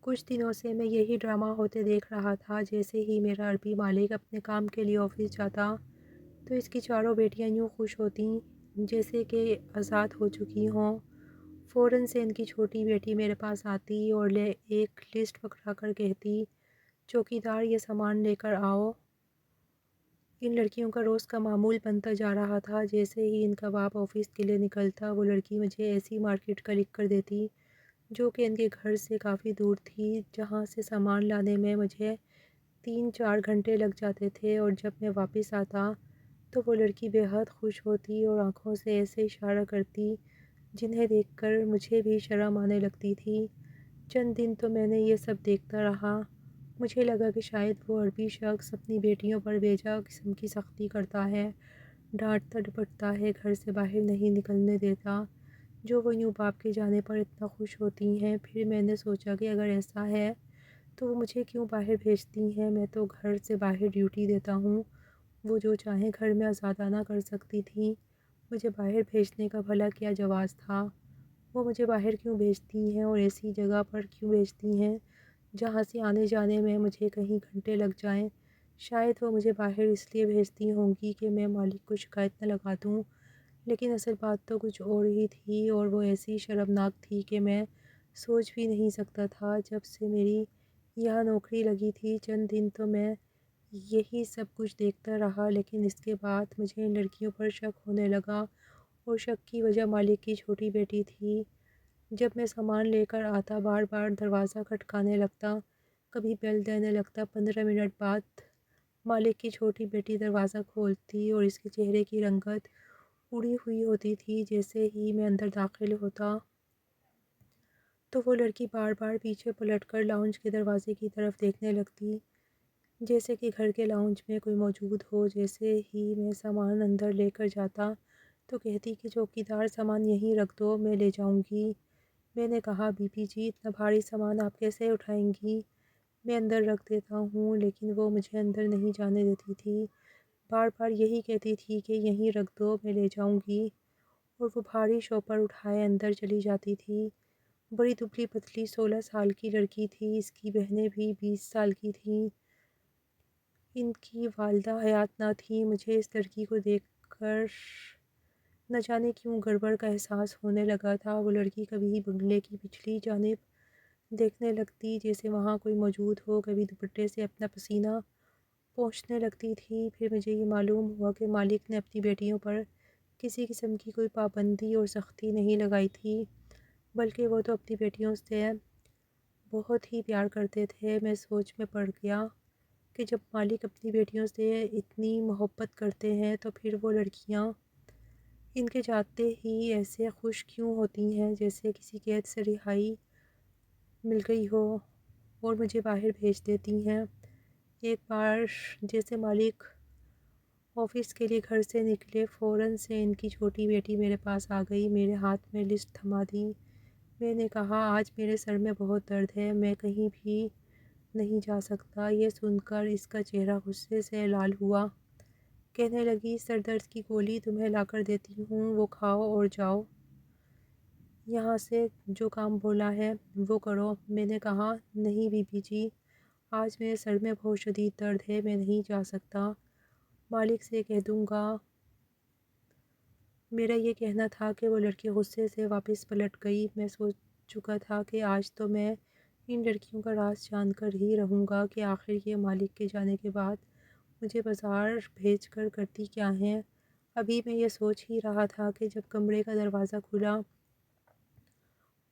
کچھ دنوں سے میں یہی ڈرامہ ہوتے دیکھ رہا تھا۔ جیسے ہی میرا عربی مالک اپنے کام کے لیے آفس جاتا تو اس کی چاروں بیٹیاں یوں خوش ہوتیں جیسے کہ آزاد ہو چکی ہوں۔ فوراً سے ان کی چھوٹی بیٹی میرے پاس آتی اور ایک لسٹ پکڑا کر کہتی، چوکیدار یہ سامان لے کر آؤ۔ ان لڑکیوں کا روز کا معمول بنتا جا رہا تھا۔ جیسے ہی ان کا باپ آفس کے لیے نکلتا وہ لڑکی مجھے ایسی مارکیٹ کا لکھ کر دیتی جو کہ ان کے گھر سے کافی دور تھی، جہاں سے سامان لانے میں مجھے 3-4 گھنٹے لگ جاتے تھے، اور جب میں واپس آتا تو وہ لڑکی بے حد خوش ہوتی اور آنکھوں سے ایسے اشارہ کرتی جنہیں دیکھ کر مجھے بھی شرم آنے لگتی تھی۔ چند دن تو میں نے یہ سب دیکھتا رہا۔ مجھے لگا کہ شاید وہ عربی شخص اپنی بیٹیوں پر بیجا قسم کی سختی کرتا ہے، ڈانٹتا ڈپٹتا ہے، گھر سے باہر نہیں نکلنے دیتا، جو وہ یوں باپ کے جانے پر اتنا خوش ہوتی ہیں۔ پھر میں نے سوچا کہ اگر ایسا ہے تو وہ مجھے کیوں باہر بھیجتی ہیں؟ میں تو گھر سے باہر ڈیوٹی دیتا ہوں، وہ جو چاہیں گھر میں آزادانہ کر سکتی تھیں، مجھے باہر بھیجنے کا بھلا کیا جواز تھا؟ وہ مجھے باہر کیوں بھیجتی ہیں اور ایسی جگہ پر کیوں بھیجتی ہیں جہاں سے آنے جانے میں مجھے کہیں گھنٹے لگ جائیں؟ شاید وہ مجھے باہر اس لیے بھیجتی ہوں گی کہ میں مالک کو شکایت نہ لگا دوں، لیکن اصل بات تو کچھ اور ہی تھی، اور وہ ایسی شرمناک تھی کہ میں سوچ بھی نہیں سکتا تھا۔ جب سے میری یہاں نوکری لگی تھی چند دن تو میں یہی سب کچھ دیکھتا رہا، لیکن اس کے بعد مجھے ان لڑکیوں پر شک ہونے لگا، اور شک کی وجہ مالک کی چھوٹی بیٹی تھی۔ جب میں سامان لے کر آتا بار بار دروازہ کھٹکانے لگتا، کبھی بیل دینے لگتا۔ 15 منٹ بعد مالک کی چھوٹی بیٹی دروازہ کھولتی اور اس کے چہرے کی رنگت اڑی ہوئی ہوتی تھی۔ جیسے ہی میں اندر داخل ہوتا تو وہ لڑکی بار بار پیچھے پلٹ کر لاؤنج کے دروازے کی طرف دیکھنے لگتی جیسے کہ گھر کے لاؤنج میں کوئی موجود ہو۔ جیسے ہی میں سامان اندر لے کر جاتا تو کہتی کہ چوکیدار سامان یہیں رکھ دو، میں لے جاؤں گی۔ میں نے کہا، بی بی جی اتنا بھاری سامان آپ کیسے اٹھائیں گی؟ میں اندر رکھ دیتا ہوں، لیکن وہ مجھے اندر نہیں جانے دیتی تھی، بار بار یہی کہتی تھی کہ یہیں رکھ دو، میں لے جاؤں گی، اور وہ بھاری شوپر اٹھائے اندر چلی جاتی تھی۔ بڑی دبلی پتلی 16 سال کی لڑکی تھی، اس کی بہنیں بھی 20 سال کی تھیں، ان کی والدہ حیات نہ تھیں۔ مجھے اس لڑکی کو دیکھ کر نہ جانے کیوں گڑبڑ کا احساس ہونے لگا تھا۔ وہ لڑکی کبھی بنگلے کی پچھلی جانب دیکھنے لگتی جیسے وہاں کوئی موجود ہو، کبھی دوپٹے سے اپنا پسینہ پونچھنے لگتی تھی۔ پھر مجھے یہ معلوم ہوا کہ مالک نے اپنی بیٹیوں پر کسی قسم کی کوئی پابندی اور سختی نہیں لگائی تھی، بلکہ وہ تو اپنی بیٹیوں سے بہت ہی پیار کرتے تھے۔ میں سوچ میں پڑ گیا کہ جب مالک اپنی بیٹیوں سے اتنی محبت کرتے ہیں تو پھر وہ لڑکیاں ان کے جاتے ہی ایسے خوش کیوں ہوتی ہیں جیسے کسی قید سے رہائی مل گئی ہو، اور مجھے باہر بھیج دیتی ہیں۔ ایک بار جیسے مالک آفس کے لیے گھر سے نکلے، فوراً سے ان کی چھوٹی بیٹی میرے پاس آ گئی، میرے ہاتھ میں لسٹ تھما دی۔ میں نے کہا، آج میرے سر میں بہت درد ہے، میں کہیں بھی نہیں جا سکتا۔ یہ سن کر اس کا چہرہ غصے سے لال ہوا، کہنے لگی، سر درد کی گولی تمہیں لا کر دیتی ہوں، وہ کھاؤ اور جاؤ یہاں سے، جو کام بولا ہے وہ کرو۔ میں نے کہا، نہیں بی بی جی، آج میرے سر میں بہت شدید درد ہے، میں نہیں جا سکتا، مالک سے کہہ دوں گا۔ میرا یہ کہنا تھا کہ وہ لڑکی غصے سے واپس پلٹ گئی۔ میں سوچ چکا تھا کہ آج تو میں ان لڑکیوں کا راز جان کر ہی رہوں گا کہ آخر یہ مالک کے جانے کے بعد مجھے بازار بھیج کر کرتی کیا ہیں۔ ابھی میں یہ سوچ ہی رہا تھا کہ جب کمرے کا دروازہ کھلا،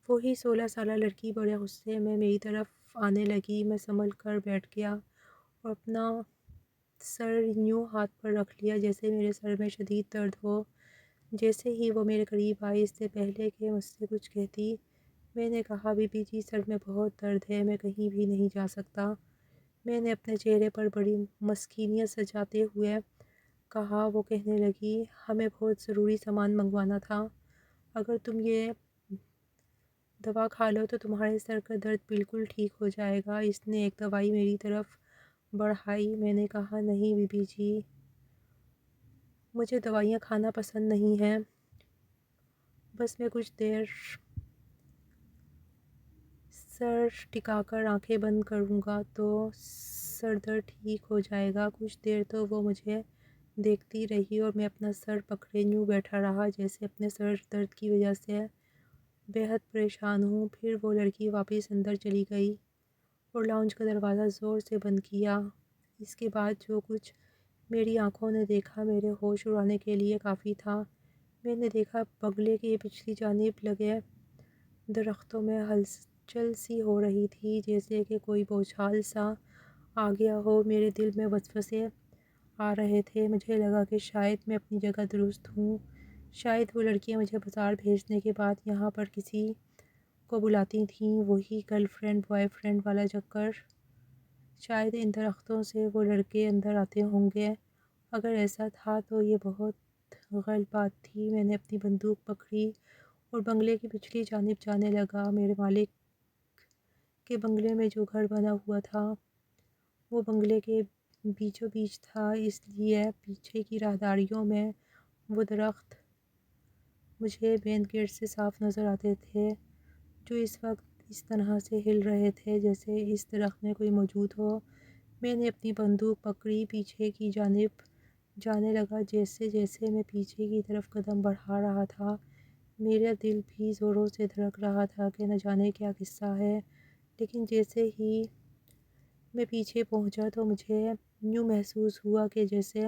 وہی 16 سالہ لڑکی بڑے غصے میں میری طرف آنے لگی۔ میں سنبھل کر بیٹھ گیا اور اپنا سر یوں ہاتھ پر رکھ لیا جیسے میرے سر میں شدید درد ہو۔ جیسے ہی وہ میرے قریب آئی، اس سے پہلے کہ مجھ سے کچھ کہتی، میں نے کہا، بی بی جی سر میں بہت درد ہے، میں کہیں بھی نہیں جا سکتا۔ میں نے اپنے چہرے پر بڑی مسکینیت سجاتے ہوئے کہا۔ وہ کہنے لگی، ہمیں بہت ضروری سامان منگوانا تھا، اگر تم یہ دوا کھا لو تو تمہارے سر کا درد بالکل ٹھیک ہو جائے گا۔ اس نے ایک دوائی میری طرف بڑھائی۔ میں نے کہا، نہیں بی بی جی، مجھے دوائیاں کھانا پسند نہیں ہیں، بس میں کچھ دیر سر ٹکا کر آنکھیں بند کروں گا تو سر درد ٹھیک ہو جائے گا۔ کچھ دیر تو وہ مجھے دیکھتی رہی اور میں اپنا سر پکڑے یوں بیٹھا رہا جیسے اپنے سر درد کی وجہ سے بے حد پریشان ہوں۔ پھر وہ لڑکی واپس اندر چلی گئی اور لاؤنج کا دروازہ زور سے بند کیا۔ اس کے بعد جو کچھ میری آنکھوں نے دیکھا میرے ہوش اڑانے کے لیے کافی تھا۔ میں نے دیکھا بنگلے کی پچھلی جانب لگے درختوں میں ہلچل سی ہو رہی تھی، جیسے کہ کوئی بھونچال سا آ گیا ہو۔ میرے دل میں وسوسے آ رہے تھے۔ مجھے لگا کہ شاید میں اپنی جگہ درست ہوں، شاید وہ لڑکیاں مجھے بازار بھیجنے کے بعد یہاں پر کسی کو بلاتی تھیں، وہی گرل فرینڈ بوائے فرینڈ والا چکر۔ شاید ان درختوں سے وہ لڑکے اندر آتے ہوں گے۔ اگر ایسا تھا تو یہ بہت غلط بات تھی۔ میں نے اپنی بندوق پکڑی اور بنگلے کی پچھلی جانب جانے لگا۔ میرے مالک کے بنگلے میں جو گھر بنا ہوا تھا وہ بنگلے کے بیچوں بیچ تھا، اس لیے پیچھے کی راہداریوں میں وہ درخت مجھے مین گیٹ سے صاف نظر آتے تھے، جو اس وقت اس طرح سے ہل رہے تھے جیسے اس درخت میں کوئی موجود ہو۔ میں نے اپنی بندوق پکڑی، پیچھے کی جانب جانے لگا۔ جیسے جیسے میں پیچھے کی طرف قدم بڑھا رہا تھا میرا دل بھی زوروں سے دھڑک رہا تھا کہ نہ جانے کیا قصہ ہے۔ لیکن جیسے ہی میں پیچھے پہنچا تو مجھے یوں محسوس ہوا کہ جیسے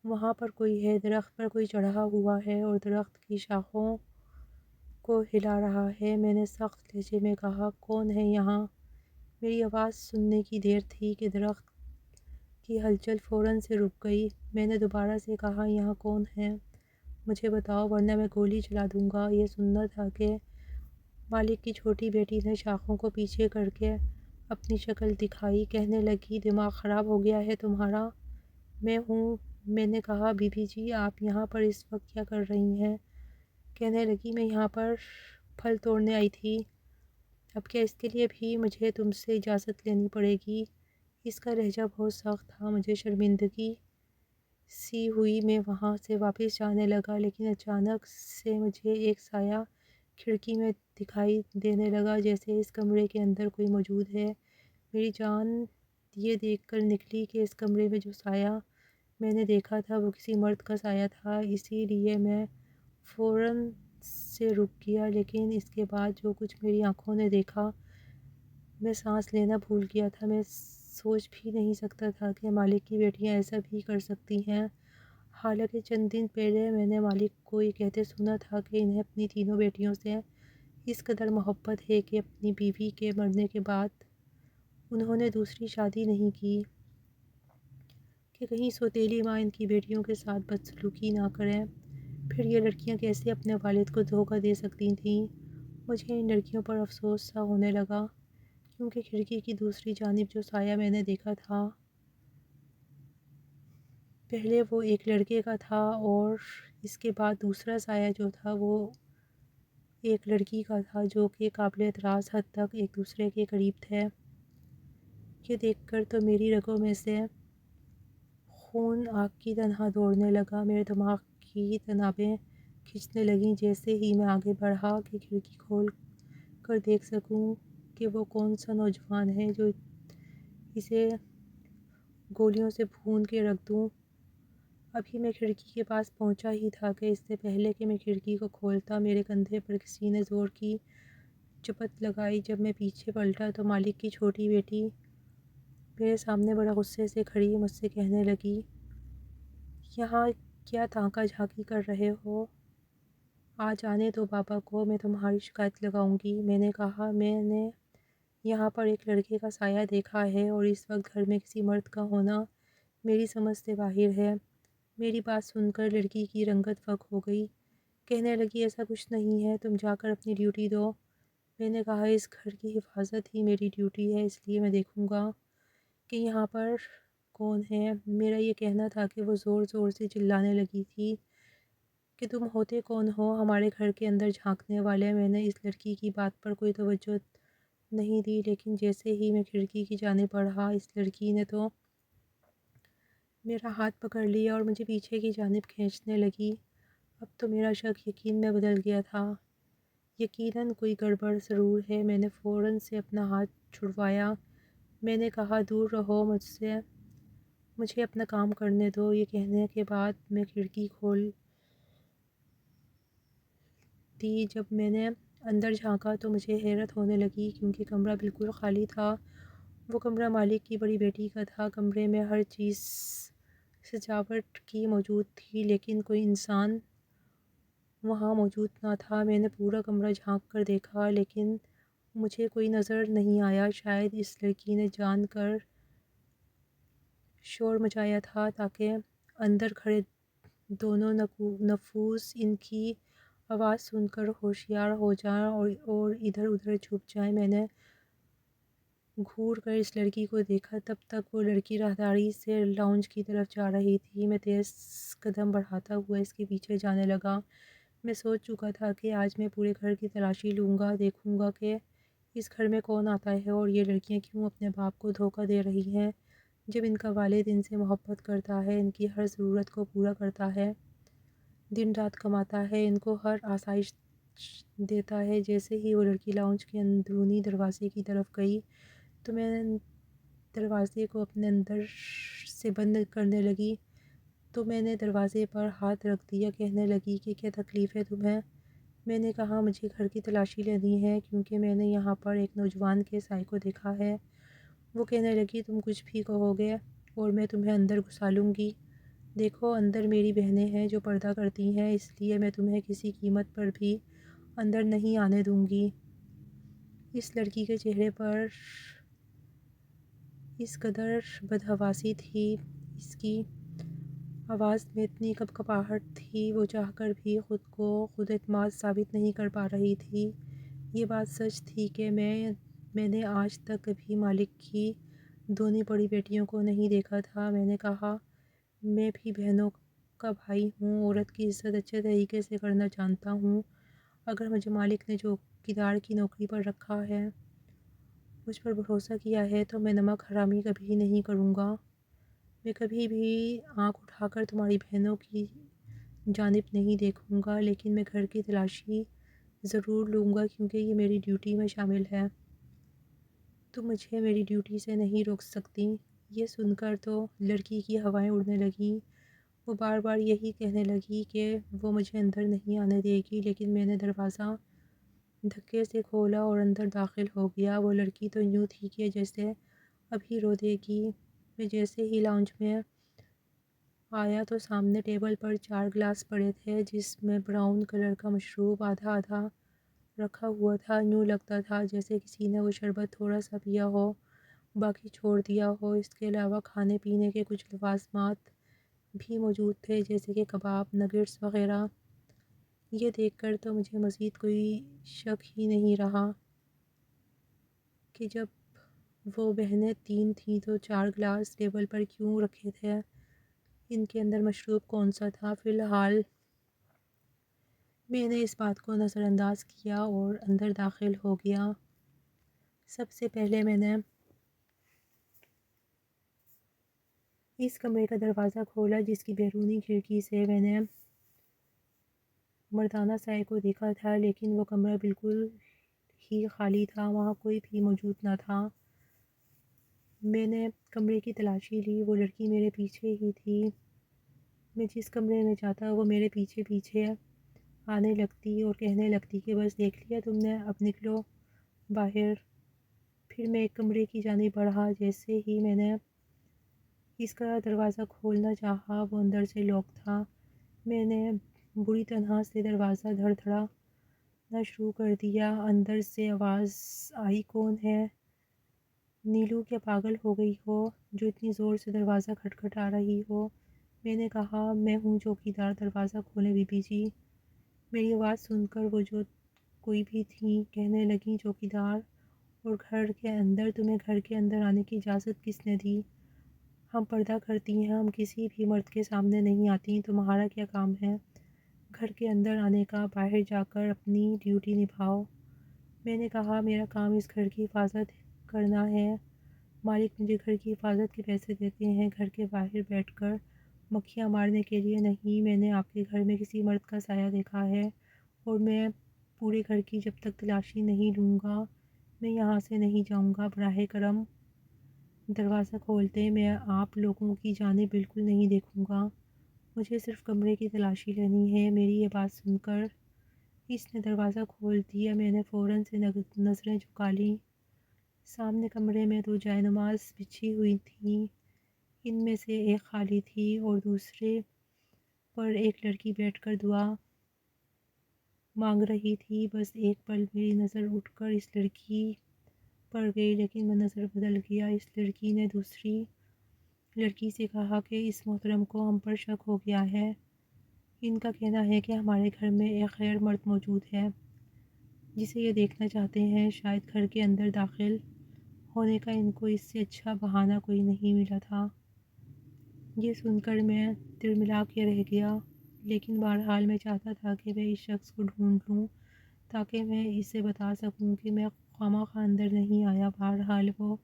وہاں پر کوئی ہے، درخت پر کوئی چڑھا ہوا ہے اور درخت کی شاخوں کو ہلا رہا ہے۔ میں نے سخت لہجے میں کہا، کون ہے یہاں؟ میری آواز سننے کی دیر تھی کہ درخت کی ہلچل فوراً سے رک گئی۔ میں نے دوبارہ سے کہا، یہاں کون ہے؟ مجھے بتاؤ ورنہ میں گولی چلا دوں گا۔ یہ سننا تھا کہ مالک کی چھوٹی بیٹی نے شاخوں کو پیچھے کر کے اپنی شکل دکھائی، کہنے لگی، دماغ خراب ہو گیا ہے تمہارا؟ میں ہوں۔ میں نے کہا، بی بی جی آپ یہاں پر اس وقت کیا کر رہی ہیں؟ کہنے لگی، میں یہاں پر پھل توڑنے آئی تھی۔ اب کیا اس کے لیے بھی مجھے تم سے اجازت لینی پڑے گی؟ اس کا لہجہ بہت سخت تھا، مجھے شرمندگی سی ہوئی۔ میں وہاں سے واپس جانے لگا، لیکن اچانک سے مجھے ایک سایہ کھڑکی میں دکھائی دینے لگا، جیسے اس کمرے کے اندر کوئی موجود ہے۔ میری جان یہ دیکھ کر نکلی کہ اس کمرے میں جو سایہ میں نے دیکھا تھا وہ کسی مرد کا سایہ تھا، اسی لیے میں فوراً سے رک گیا۔ لیکن اس کے بعد جو کچھ میری آنکھوں نے دیکھا میں سانس لینا بھول گیا تھا۔ میں سوچ بھی نہیں سکتا تھا کہ مالک کی بیٹیاں ایسا بھی کر سکتی ہیں۔ حالانکہ چند دن پہلے میں نے مالک کو یہ کہتے سنا تھا کہ انہیں اپنی تینوں بیٹیوں سے اس قدر محبت ہے کہ اپنی بیوی کے مرنے کے بعد انہوں نے دوسری شادی نہیں کی کہ کہیں سوتیلی ماں ان کی بیٹیوں کے ساتھ بدسلوکی نہ کریں۔ پھر یہ لڑکیاں کیسے اپنے والد کو دھوکہ دے سکتی تھیں؟ مجھے ان لڑکیوں پر افسوس سا ہونے لگا، کیونکہ کھڑکی کی دوسری جانب جو سایہ میں نے دیکھا تھا پہلے وہ ایک لڑکے کا تھا، اور اس کے بعد دوسرا سایہ جو تھا وہ ایک لڑکی کا تھا، جو کہ قابل اعتراض حد تک ایک دوسرے کے قریب تھے۔ یہ دیکھ کر تو میری رگوں میں سے خون آگ کی طرح دوڑنے لگا، میرے دماغ کی تنابیں کھنچنے لگیں۔ جیسے ہی میں آگے بڑھا کہ کھڑکی کھول کر دیکھ سکوں کہ وہ کون سا نوجوان ہے جو اسے گولیوں سے بھون کے رکھ دوں۔ ابھی میں کھڑکی کے پاس پہنچا ہی تھا کہ اس سے پہلے کہ میں کھڑکی کو کھولتا میرے کندھے پر کسی نے زور کی چپت لگائی۔ جب میں پیچھے پلٹا تو مالک کی چھوٹی بیٹی میرے سامنے بڑا غصے سے کھڑی مجھ سے کہنے لگی، یہاں کیا تانکا جھانکی کر رہے ہو؟ آج آنے دو بابا کو، میں تمہاری شکایت لگاؤں گی۔ میں نے کہا، میں نے یہاں پر ایک لڑکے کا سایہ دیکھا ہے اور اس وقت گھر میں کسی مرد کا ہونا میری سمجھ سے باہر ہے۔ میری بات سن کر لڑکی کی رنگت فک ہو گئی، کہنے لگی، ایسا کچھ نہیں ہے، تم جا کر اپنی ڈیوٹی دو۔ میں نے کہا، اس گھر کی حفاظت ہی میری ڈیوٹی ہے، اس لیے میں دیکھوں گا کہ یہاں پر کون ہے۔ میرا یہ کہنا تھا کہ وہ زور زور سے چلانے لگی تھی کہ تم ہوتے کون ہو ہمارے گھر کے اندر جھانکنے والے؟ میں نے اس لڑکی کی بات پر کوئی توجہ نہیں دی، لیکن جیسے ہی میں کھڑکی کی جانب بڑھا اس لڑکی نے تو میرا ہاتھ پکڑ لیا اور مجھے پیچھے کی جانب کھینچنے لگی۔ اب تو میرا شک یقین میں بدل گیا تھا۔ یقیناً کوئی گڑبڑ ضرور ہے۔ میں نے فوراً سے اپنا ہاتھ چھڑوایا۔ میں نے کہا دور رہو مجھ سے، مجھے اپنا کام کرنے دو۔ یہ کہنے کے بعد میں کھڑکی کھول دی۔ جب میں نے اندر جھانکا تو مجھے حیرت ہونے لگی کیونکہ کمرہ بالکل خالی تھا۔ وہ کمرہ مالک کی بڑی بیٹی کا تھا۔ کمرے میں ہر چیز سجاوٹ کی موجود تھی لیکن کوئی انسان وہاں موجود نہ تھا۔ میں نے پورا کمرہ جھانک کر دیکھا لیکن مجھے کوئی نظر نہیں آیا۔ شاید اس لڑکی نے جان کر شور مچایا تھا تاکہ اندر کھڑے دونوں نفوس ان کی آواز سن کر ہوشیار ہو جائیں اور ادھر ادھر چھپ جائیں۔ میں نے گھور کر اس لڑکی کو دیکھا۔ تب تک وہ لڑکی راہداری سے لاؤنج کی طرف جا رہی تھی۔ میں تیز قدم بڑھاتا ہوا اس کے پیچھے جانے لگا۔ میں سوچ چکا تھا کہ آج میں پورے گھر کی تلاشی لوں گا، دیکھوں گا کہ اس گھر میں کون آتا ہے اور یہ لڑکیاں کیوں اپنے باپ کو دھوکہ دے رہی ہیں جب ان کا والد ان سے محبت کرتا ہے، ان کی ہر ضرورت کو پورا کرتا ہے، دن رات کماتا ہے، ان کو ہر آسائش دیتا ہے۔ جیسے ہی وہ لڑکی لاؤنج کے اندرونی دروازے کی طرف گئی تو میں دروازے کو اپنے اندر سے بند کرنے لگی تو میں نے دروازے پر ہاتھ رکھ دیا۔ کہنے لگی کہ کیا تکلیف ہے تمہیں؟ میں نے کہا مجھے گھر کی تلاشی لینی ہے کیونکہ میں نے یہاں پر ایک نوجوان کے سائے کو دیکھا ہے۔ وہ کہنے لگی تم کچھ بھی کہو گے اور میں تمہیں اندر گھسا لوں گی۔ دیکھو اندر میری بہنیں ہیں جو پردہ کرتی ہیں، اس لیے میں تمہیں کسی قیمت پر بھی اندر نہیں آنے دوں گی۔ اس لڑکی کے چہرے پر اس قدر بدحواسی تھی، اس کی آواز میں اتنی کپکپاہٹ تھی، وہ چاہ کر بھی خود کو خود اعتماد ثابت نہیں کر پا رہی تھی۔ یہ بات سچ تھی کہ میں نے آج تک کبھی مالک کی دونوں بڑی بیٹیوں کو نہیں دیکھا تھا۔ میں نے کہا میں بھی بہنوں کا بھائی ہوں، عورت کی عزت اچھے طریقے سے کرنا جانتا ہوں۔ اگر مجھے مالک نے چوکیدار کی نوکری پر رکھا ہے، مجھ پر بھروسہ کیا ہے تو میں نمک حرامی کبھی نہیں کروں گا۔ میں کبھی بھی آنکھ اٹھا کر تمہاری بہنوں کی جانب نہیں دیکھوں گا، لیکن میں گھر کی تلاشی ضرور لوں گا کیونکہ یہ میری ڈیوٹی میں شامل ہے۔ تم مجھے میری ڈیوٹی سے نہیں روک سکتی۔ یہ سن کر تو لڑکی کی ہوائیں اڑنے لگیں۔ وہ بار بار یہی کہنے لگی کہ وہ مجھے اندر نہیں آنے دے گی، لیکن میں نے دروازہ دھکے سے کھولا اور اندر داخل ہو گیا۔ وہ لڑکی تو یوں تھی کہ جیسے ابھی رو دے گی۔ میں جیسے ہی لاؤنج میں آیا تو سامنے ٹیبل پر 4 گلاس پڑے تھے جس میں براؤن کلر کا مشروب آدھا آدھا رکھا ہوا تھا۔ یوں لگتا تھا جیسے کسی نے وہ شربت تھوڑا سا پیا ہو، باقی چھوڑ دیا ہو۔ اس کے علاوہ کھانے پینے کے کچھ لوازمات بھی موجود تھے جیسے کہ کباب، نگٹس وغیرہ۔ یہ دیکھ کر تو مجھے مزید کوئی شک ہی نہیں رہا کہ جب وہ بہنیں 3 تھیں تو 4 گلاس ٹیبل پر کیوں رکھے تھے، ان کے اندر مشروب کون سا تھا۔ فی الحال میں نے اس بات کو نظر انداز کیا اور اندر داخل ہو گیا۔ سب سے پہلے میں نے اس کمرے کا دروازہ کھولا جس کی بیرونی کھڑکی سے میں نے مردانہ سائے کو دیکھا تھا، لیکن وہ کمرہ بالکل ہی خالی تھا، وہاں کوئی بھی موجود نہ تھا۔ میں نے کمرے کی تلاشی لی، وہ لڑکی میرے پیچھے ہی تھی۔ میں جس کمرے میں جاتا وہ میرے پیچھے پیچھے آنے لگتی اور کہنے لگتی کہ بس دیکھ لیا تم نے، اب نکلو باہر۔ پھر میں ایک کمرے کی جانب بڑھا۔ جیسے ہی میں نے اس کا دروازہ کھولنا چاہا وہ اندر سے لاک تھا۔ میں نے بری طرح سے دروازہ دھڑدھڑانا شروع کر دیا۔ اندر سے آواز آئی کون ہے؟ نیلو کیا پاگل ہو گئی ہو جو اتنی زور سے دروازہ کھٹکھٹا رہی ہو؟ میں نے کہا میں ہوں چوکیدار، دروازہ کھولیں بی بی جی۔ میری آواز سن کر وہ جو کوئی بھی تھیں کہنے لگیں چوکیدار اور گھر کے اندر؟ تمہیں گھر کے اندر آنے کی اجازت کس نے دی؟ ہم پردہ کرتی ہیں، ہم کسی بھی مرد کے سامنے نہیں آتی، تمہارا کیا کام ہے گھر کے اندر آنے کا؟ باہر جا کر اپنی ڈیوٹی نبھاؤ۔ میں نے کہا میرا کام اس گھر کی حفاظت کرنا ہے، مالک مجھے گھر کی حفاظت کے پیسے دیتے ہیں، گھر کے باہر بیٹھ کر مکھیاں مارنے کے لیے نہیں۔ میں نے آپ کے گھر میں کسی مرد کا سایہ دیکھا ہے اور میں پورے گھر کی جب تک تلاشی نہیں لوں گا میں یہاں سے نہیں جاؤں گا۔ براہ کرم دروازہ کھولتے، میں آپ لوگوں کی جانب بالکل نہیں دیکھوں گا، مجھے صرف کمرے کی تلاشی لینی ہے۔ میری یہ بات سن کر اس نے دروازہ کھول دیا۔ میں نے فوراً سے نظریں جھکا لیں۔ سامنے کمرے میں 2 جائے نماز بچھی ہوئی تھیں، ان میں سے ایک خالی تھی اور دوسرے پر ایک لڑکی بیٹھ کر دعا مانگ رہی تھی۔ بس ایک پل میری نظر اٹھ کر اس لڑکی پر گئی، لیکن منظر بدل گیا۔ اس لڑکی نے دوسری لڑکی سے کہا کہ اس محترم کو ہم پر شک ہو گیا ہے، ان کا کہنا ہے کہ ہمارے گھر میں ایک غیر مرد موجود ہے جسے یہ دیکھنا چاہتے ہیں۔ شاید گھر کے اندر داخل ہونے کا ان کو اس سے اچھا بہانہ کوئی نہیں ملا تھا۔ یہ سن کر میں ترملا کے رہ گیا، لیکن بہرحال میں چاہتا تھا کہ میں اس شخص کو ڈھونڈ لوں تاکہ میں اسے بتا سکوں کہ میں خواہ اندر نہیں آیا۔ بہرحال وہ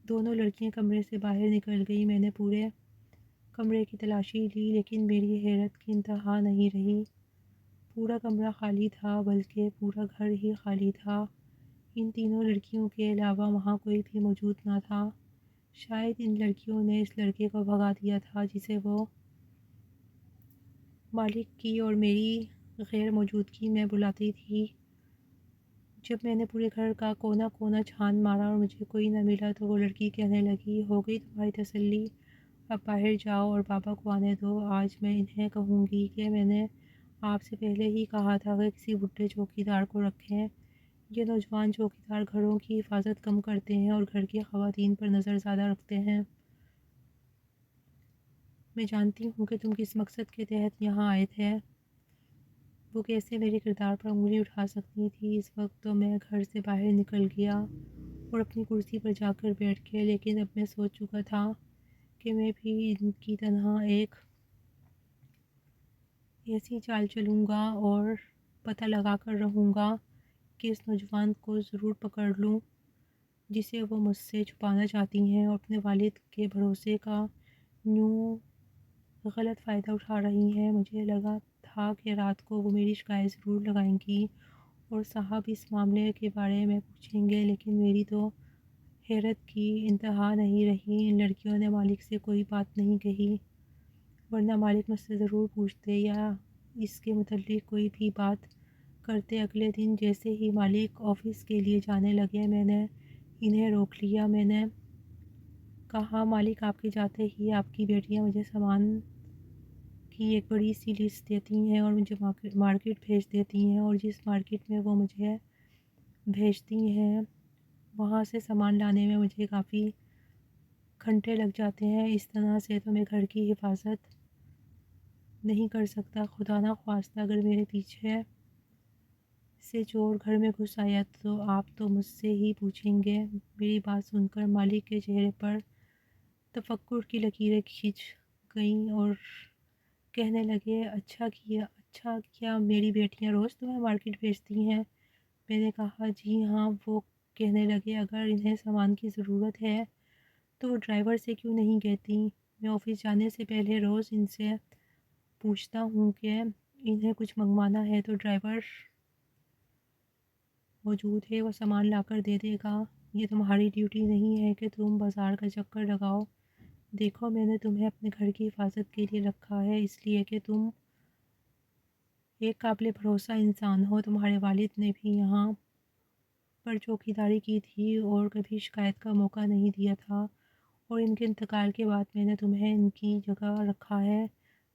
دونوں لڑکیاں کمرے سے باہر نکل گئی۔ میں نے پورے کمرے کی تلاشی لی، لیکن میری حیرت کی انتہا نہیں رہی۔ پورا کمرہ خالی تھا، بلکہ پورا گھر ہی خالی تھا۔ ان تینوں لڑکیوں کے علاوہ وہاں کوئی بھی موجود نہ تھا۔ شاید ان لڑکیوں نے اس لڑکے کو بھگا دیا تھا جسے وہ مالک کی اور میری غیر موجودگی میں بلاتی تھی۔ جب میں نے پورے گھر کا کونا کونا چھان مارا اور مجھے کوئی نہ ملا تو وہ لڑکی کہنے لگی، ہو گئی تمہاری تسلی، اب باہر جاؤ اور بابا کو آنے دو۔ آج میں انہیں کہوں گی کہ میں نے آپ سے پہلے ہی کہا تھا کہ کسی بڈھے چوکیدار کو رکھیں۔ یہ نوجوان چوکیدار گھروں کی حفاظت کم کرتے ہیں اور گھر کی خواتین پر نظر زیادہ رکھتے ہیں۔ میں جانتی ہوں کہ تم کس مقصد کے تحت یہاں آئے تھے۔ وہ کیسے میرے کردار پر انگلی اٹھا سکتی تھی۔ اس وقت تو میں گھر سے باہر نکل گیا اور اپنی کرسی پر جا کر بیٹھ گیا، لیکن اب میں سوچ چکا تھا کہ میں بھی ان کی طرح ایک ایسی چال چلوں گا اور پتہ لگا کر رہوں گا کہ اس نوجوان کو ضرور پکڑ لوں جسے وہ مجھ سے چھپانا چاہتی ہیں اور اپنے والد کے بھروسے کا یوں غلط فائدہ اٹھا رہی ہیں۔ مجھے لگا تھا کہ رات کو وہ میری شکایت ضرور لگائیں گی اور صاحب اس معاملے کے بارے میں پوچھیں گے، لیکن میری تو حیرت کی انتہا نہیں رہی۔ ان لڑکیوں نے مالک سے کوئی بات نہیں کہی، ورنہ مالک مجھ سے ضرور پوچھتے یا اس کے متعلق کوئی بھی بات کرتے۔ اگلے دن جیسے ہی مالک آفس کے لیے جانے لگے میں نے انہیں روک لیا۔ میں نے کہا، مالک آپ کے جاتے ہی آپ کی بیٹیاں مجھے سامان کی ایک بڑی سی لسٹ دیتی ہیں اور مجھے مارکیٹ بھیج دیتی ہیں، اور جس مارکیٹ میں وہ مجھے بھیجتی ہیں وہاں سے سامان لانے میں مجھے کافی گھنٹے لگ جاتے ہیں۔ اس طرح سے تو میں گھر کی حفاظت نہیں کر سکتا۔ خدا نخواستہ اگر میرے پیچھے سے چور گھر میں گھس آیا تو آپ تو مجھ سے ہی پوچھیں گے۔ میری بات سن کر مالک کے چہرے پر تفکر کی لکیریں کھنچ گئیں اور کہنے لگے، اچھا کیا میری بیٹیاں روز تمہیں مارکیٹ بھیجتی ہیں؟ میں نے کہا، جی ہاں۔ وہ کہنے لگے، اگر انہیں سامان کی ضرورت ہے تو وہ ڈرائیور سے کیوں نہیں کہتی؟ میں آفس جانے سے پہلے روز ان سے پوچھتا ہوں کہ انہیں کچھ منگوانا ہے تو ڈرائیور موجود ہے، وہ سامان لا کر دے دے گا۔ یہ تمہاری ڈیوٹی نہیں ہے کہ تم بازار کا چکر لگاؤ؟ دیکھو، میں نے تمہیں اپنے گھر کی حفاظت کے لیے رکھا ہے، اس لیے کہ تم ایک قابل بھروسہ انسان ہو۔ تمہارے والد نے بھی یہاں پر چوکیداری کی تھی اور کبھی شکایت کا موقع نہیں دیا تھا، اور ان کے انتقال کے بعد میں نے تمہیں ان کی جگہ رکھا ہے۔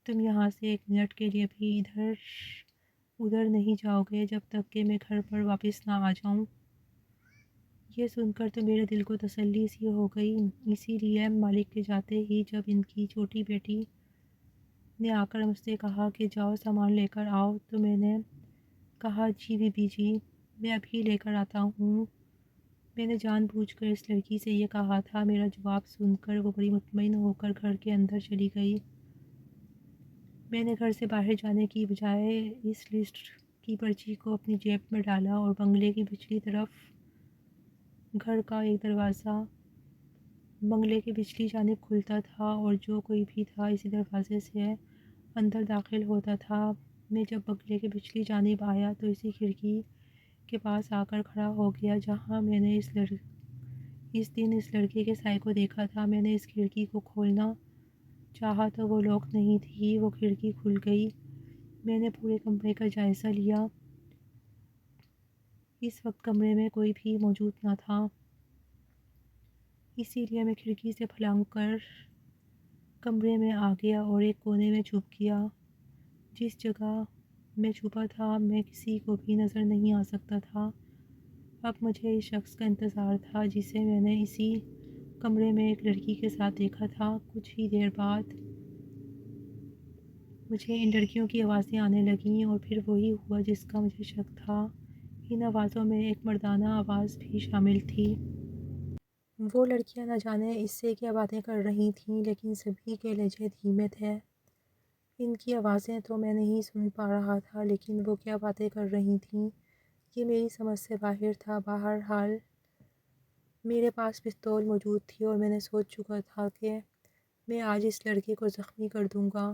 تم یہاں سے ایک منٹ کے لیے بھی ادھر ادھر نہیں جاؤ گے جب تک کہ میں گھر پر واپس نہ آ جاؤں۔ یہ سن کر تو میرے دل کو تسلی سی ہو گئی۔ اسی لیے مالک کے جاتے ہی جب ان کی چھوٹی بیٹی نے آ کر مجھ سے کہا کہ جاؤ سامان لے کر آؤ، تو میں نے کہا، جی بی بی جی، میں ابھی لے کر آتا ہوں۔ میں نے جان بوجھ کر اس لڑکی سے یہ کہا تھا۔ میرا جواب سن کر وہ بڑی مطمئن ہو کر گھر کے اندر چلی گئی۔ میں نے گھر سے باہر جانے کی بجائے اس لسٹ کی پرچی کو اپنی جیب میں ڈالا اور بنگلے کی پچھلی طرف گھر کا ایک دروازہ بنگلے کی پچھلی جانب کھلتا تھا اور جو کوئی بھی تھا اسی دروازے سے اندر داخل ہوتا تھا۔ میں جب بنگلے کی پچھلی جانب آیا تو اسی کھڑکی کے پاس آ کر کھڑا ہو گیا جہاں میں نے اس دن اس لڑکے کے سائے کو دیکھا تھا۔ میں نے اس کھڑکی کو کھولنا چاہا تو وہ لاک نہیں تھی۔ وہ کھڑکی کھل گئی۔ میں نے پورے کمرے کا جائزہ لیا۔ اس وقت کمرے میں کوئی بھی موجود نہ تھا، اسی لیے میں کھڑکی سے پھلانگ کر کمرے میں آ گیا اور ایک کونے میں چھپ گیا۔ جس جگہ میں چھپا تھا میں کسی کو بھی نظر نہیں آ سکتا تھا۔ اب مجھے اس شخص کا انتظار تھا جسے میں نے اسی کمرے میں ایک لڑکی کے ساتھ دیکھا تھا۔ کچھ ہی دیر بعد مجھے ان لڑکیوں کی آوازیں آنے لگیں اور پھر وہی ہوا جس کا مجھے شک تھا۔ ان آوازوں میں ایک مردانہ آواز بھی شامل تھی۔ وہ لڑکیاں نہ جانے اس سے کیا باتیں کر رہی تھیں، لیکن سبھی کے لہجے دھیمے تھے۔ ان کی آوازیں تو میں نہیں سن پا رہا تھا، لیکن وہ کیا باتیں کر رہی تھیں یہ میری سمجھ سے باہر تھا۔ بہرحال میرے پاس پستول موجود تھی اور میں نے سوچ چکا تھا کہ میں آج اس لڑکے کو زخمی کر دوں گا۔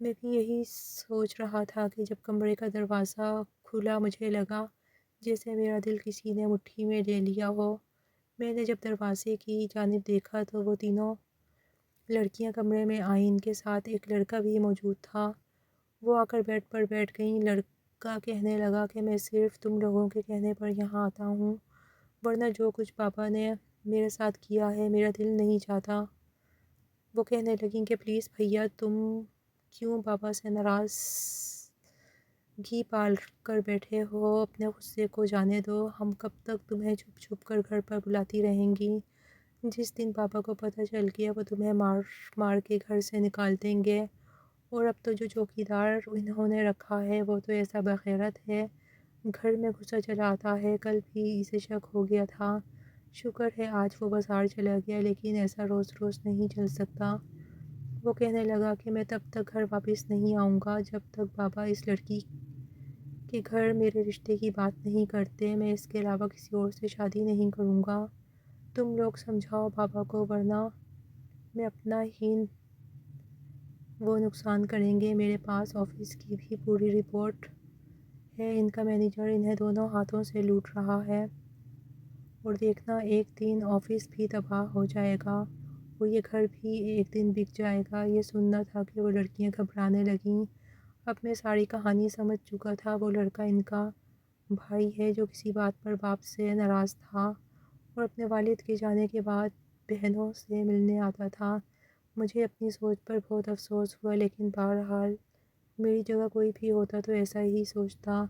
میں بھی یہی سوچ رہا تھا کہ جب کمرے کا دروازہ کھلا مجھے لگا جیسے میرا دل کسی نے مٹھی میں لے لیا ہو۔ میں نے جب دروازے کی جانب دیکھا تو وہ تینوں لڑکیاں کمرے میں آئیں۔ ان کے ساتھ ایک لڑکا بھی موجود تھا۔ وہ آ کر بیڈ پر بیٹھ گئیں۔ لڑکا کہنے لگا کہ میں صرف تم لوگوں کے کہنے پر یہاں آتا ہوں، ورنہ جو کچھ پاپا نے میرے ساتھ کیا ہے میرا دل نہیں چاہتا۔ وہ کہنے لگیں کہ پلیز بھیا، تم کیوں پاپا سے ناراضگی پال کر بیٹھے ہو؟ اپنے غصے کو جانے دو۔ ہم کب تک تمہیں چھپ چھپ کر گھر پر بلاتی رہیں گی؟ جس دن پاپا کو پتہ چل گیا وہ تمہیں مار مار کے گھر سے نکال دیں گے۔ اور اب تو جو چوکیدار انہوں نے رکھا ہے وہ تو ایسا بغیرت ہے، گھر میں گھسا چلا آتا ہے۔ کل بھی اسے شک ہو گیا تھا، شکر ہے آج وہ بازار چلا گیا، لیکن ایسا روز روز نہیں چل سکتا۔ وہ کہنے لگا کہ میں تب تک گھر واپس نہیں آؤں گا جب تک بابا اس لڑکی کے گھر میرے رشتے کی بات نہیں کرتے۔ میں اس کے علاوہ کسی اور سے شادی نہیں کروں گا۔ تم لوگ سمجھاؤ بابا کو، ورنہ میں اپنا ہی وہ نقصان کریں گے۔ میرے پاس آفس کی بھی پوری رپورٹ ہے۔ ان کا مینیجر انہیں دونوں ہاتھوں سے لوٹ رہا ہے اور دیکھنا ایک دن آفس بھی تباہ ہو جائے گا اور یہ گھر بھی ایک دن بک جائے گا۔ یہ سننا تھا کہ وہ لڑکیاں گھبرانے لگیں۔ اب میں ساری کہانی سمجھ چکا تھا۔ وہ لڑکا ان کا بھائی ہے جو کسی بات پر باپ سے ناراض تھا اور اپنے والد کے جانے کے بعد بہنوں سے ملنے آتا تھا۔ مجھے اپنی سوچ پر بہت افسوس ہوا، لیکن بہرحال میری جگہ کوئی بھی ہوتا تو ایسا ہی سوچتا۔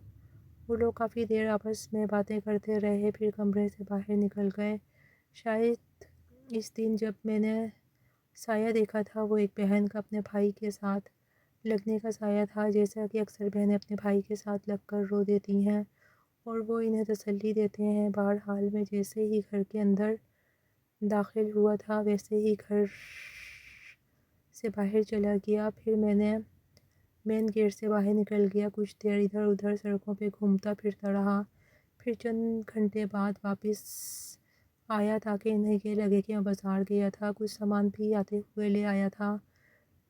وہ لوگ کافی دیر آپس میں باتیں کرتے رہے، پھر کمرے سے باہر نکل گئے۔ شاید اس دن جب میں نے سایہ دیکھا تھا وہ ایک بہن کا اپنے بھائی کے ساتھ لگنے کا سایہ تھا، جیسا کہ اکثر بہنیں اپنے بھائی کے ساتھ لگ کر رو دیتی ہیں اور وہ انہیں تسلی دیتے ہیں۔ بہرحال میں جیسے ہی گھر کے اندر داخل ہوا تھا ویسے ہی گھر سے باہر چلا گیا۔ پھر میں نے مین گیٹ سے باہر نکل گیا، کچھ دیر ادھر ادھر سڑکوں پہ گھومتا پھرتا رہا، پھر چند گھنٹے بعد واپس آیا تاکہ انہیں یہ لگے کہ میں بازار گیا تھا۔ کچھ سامان بھی آتے ہوئے لے آیا تھا۔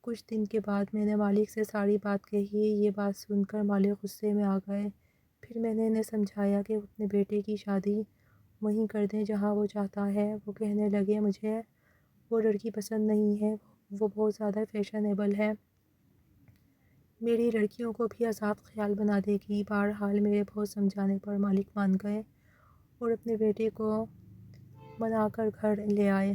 کچھ دن کے بعد میں نے مالک سے ساری بات کہی۔ یہ بات سن کر مالک غصے میں آ گئے۔ پھر میں نے انہیں سمجھایا کہ وہ اپنے بیٹے کی شادی وہیں کر دیں جہاں وہ چاہتا ہے۔ وہ کہنے لگے مجھے وہ لڑکی پسند نہیں ہے، وہ بہت زیادہ فیشنیبل ہے، میری لڑکیوں کو بھی آزاد خیال بنا دے گی۔ بہرحال میرے بہت سمجھانے پر مالک مان گئے اور اپنے بیٹے کو منا کر گھر لے آئے۔